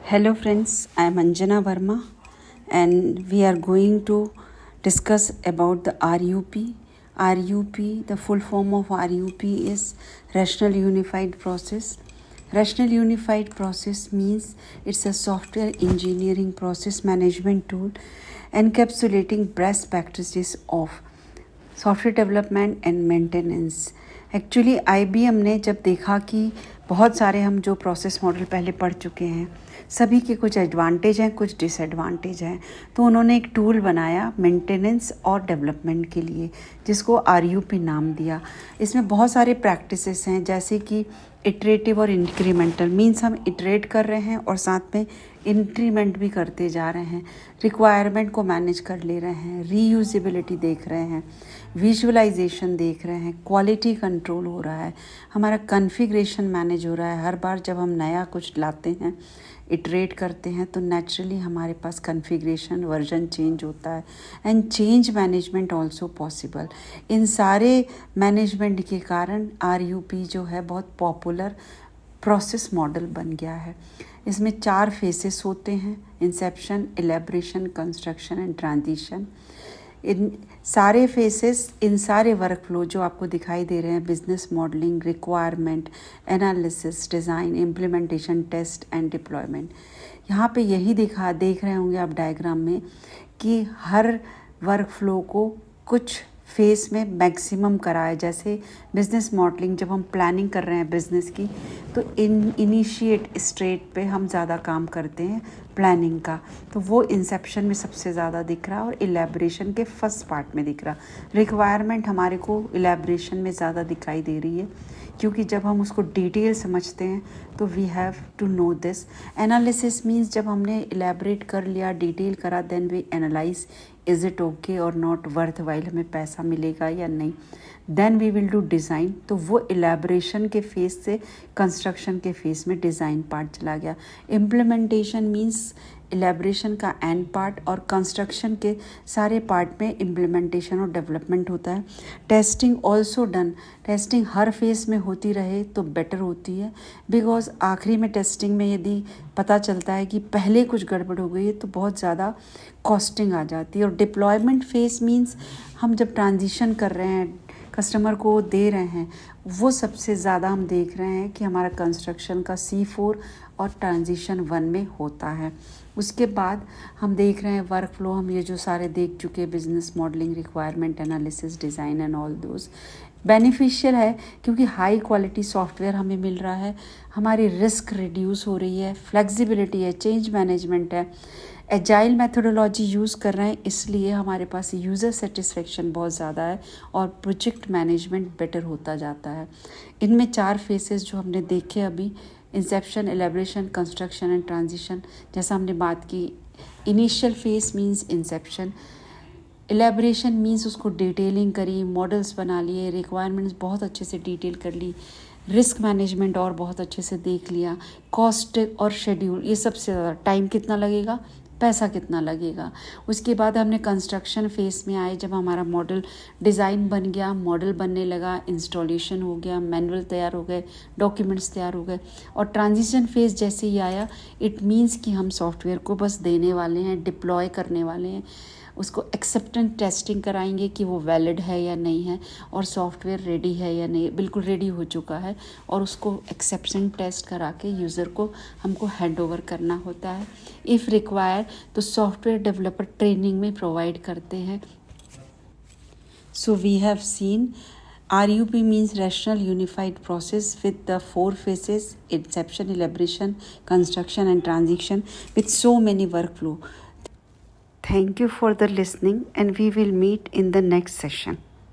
Hello friends, I am Anjana Verma and we are going to discuss about the RUP. RUP, the full form of RUP is Rational Unified Process. Rational Unified Process means it's a software engineering process management tool encapsulating best practices of software development and maintenance. Actually IBM ने जब देखा कि बहुत सारे हम जो process model पहले पढ़ चुके हैं सभी के कुछ एडवांटेज हैं कुछ डिसएडवांटेज हैं, तो उन्होंने एक टूल बनाया मेंटेनेंस और डेवलपमेंट के लिए जिसको RUP नाम दिया. इसमें बहुत सारे प्रैक्टिसेस हैं जैसे कि इटरेटिव और इंक्रीमेंटल. मीन्स हम इटरेट कर रहे हैं और साथ में इंक्रीमेंट भी करते जा रहे हैं, रिक्वायरमेंट को मैनेज कर ले रहे हैं, रीयूजेबिलिटी देख रहे हैं, विजुअलाइजेशन देख रहे हैं, क्वालिटी कंट्रोल हो रहा है, हमारा कॉन्फ़िगरेशन मैनेज हो रहा है. हर बार जब हम नया कुछ लाते हैं इटरेट करते हैं तो नेचुरली हमारे पास कॉन्फ़िगरेशन वर्जन चेंज होता है and change management also possible. इन सारे मैनेजमेंट के कारण RUP जो है बहुत पॉपुलर प्रोसेस मॉडल बन गया है. इसमें 4 फेसेस होते हैं: Inception, elaboration, construction and transition. इन सारे फेसेस, इन सारे वर्कफ्लो जो आपको दिखाई दे रहे हैं, business modelling, requirement analysis, design, implementation, test and deployment. यहाँ पे यही देख रहे होंगे आप डायग्राम में कि हर वर्कफ्लो को कुछ फेस में मैक्सिमम करा है. जैसे बिज़नेस मॉडलिंग, जब हम प्लानिंग कर रहे हैं बिज़नेस की तो इनिशिएट स्टेट पे हम ज़्यादा काम करते हैं प्लानिंग का, तो वो इंसेप्शन में सबसे ज़्यादा दिख रहा और इलेब्रेशन के फर्स्ट पार्ट में दिख रहा. रिक्वायरमेंट हमारे को इलेब्रेशन में ज़्यादा दिखाई दे रही है क्योंकि जब हम उसको डिटेल समझते हैं तो we have to know this. Analysis means जब हमने इलेबरेट कर लिया, डिटेल करा, then we analyse is it okay और नॉट वर्थ वाइल, हमें पैसा मिलेगा या नहीं. Then we will do design. तो वो इलेबरेशन के फेज से कंस्ट्रक्शन के फेज में डिज़ाइन पार्ट चला गया. इम्प्लीमेंटेशन मीन्स इलेबरेशन का एंड पार्ट और कंस्ट्रक्शन के सारे पार्ट में इम्प्लीमेंटेशन और डेवलपमेंट होता है. Testing also done. टेस्टिंग हर फेज़ में होती रहे तो बेटर होती है, बिकॉज आखिरी में टेस्टिंग में यदि पता चलता है कि पहले कुछ गड़बड़ हो गई है तो बहुत ज़्यादा कॉस्टिंग आ जाती है. और डिप्लॉयमेंट फेज़ मीन्स हम जब ट्रांजिशन कर रहे हैं, कस्टमर को दे रहे हैं, वो सबसे ज़्यादा हम देख रहे हैं कि हमारा कंस्ट्रक्शन का C4 और ट्रांजिशन 1 में होता है. उसके बाद हम देख रहे हैं वर्कफ्लो, हम ये जो सारे देख चुके, business modelling, requirement analysis, design and all those. Beneficial है क्योंकि हाई क्वालिटी सॉफ्टवेयर हमें मिल रहा है, हमारी रिस्क रिड्यूस हो रही है, फ्लेक्सिबिलिटी है, चेंज मैनेजमेंट है, एजाइल मेथोडोलॉजी यूज़ कर रहे हैं, इसलिए हमारे पास यूज़र सेटिस्फेक्शन बहुत ज़्यादा है और प्रोजेक्ट मैनेजमेंट बेटर होता जाता है. इनमें 4 फेसेस जो हमने देखे अभी, inception, elaboration, construction and transition. जैसा हमने बात की, initial phase means inception, elaboration means उसको डिटेलिंग करी, मॉडल्स बना लिए, रिक्वायरमेंट्स बहुत अच्छे से डिटेल कर ली, रिस्क मैनेजमेंट और बहुत अच्छे से देख लिया, कॉस्ट और शेड्यूल, ये सबसे ज़्यादा टाइम कितना लगेगा, पैसा कितना लगेगा. उसके बाद हमने कंस्ट्रक्शन फेस में आए, जब हमारा मॉडल डिज़ाइन बन गया, मॉडल बनने लगा, इंस्टॉलेशन हो गया, मैनुअल तैयार हो गए, डॉक्यूमेंट्स तैयार हो गए. और ट्रांजिशन फेज़ जैसे ही आया, इट मीन्स कि हम सॉफ्टवेयर को बस देने वाले हैं, डिप्लॉय करने वाले हैं, उसको एक्सेप्टेंस टेस्टिंग कराएंगे कि वो वैलिड है या नहीं है और सॉफ्टवेयर रेडी है या नहीं. बिल्कुल रेडी हो चुका है और उसको एक्सेप्टेंस टेस्ट करा के यूज़र को हमको हैंड ओवर करना होता है. इफ़ रिक्वायर तो सॉफ्टवेयर डेवलपर ट्रेनिंग में प्रोवाइड करते हैं. So we have seen RUP means Rational Unified Process with the 4 phases: inception, elaboration, construction and transition, with so many workflow. Thank you for the listening and we will meet in the next session.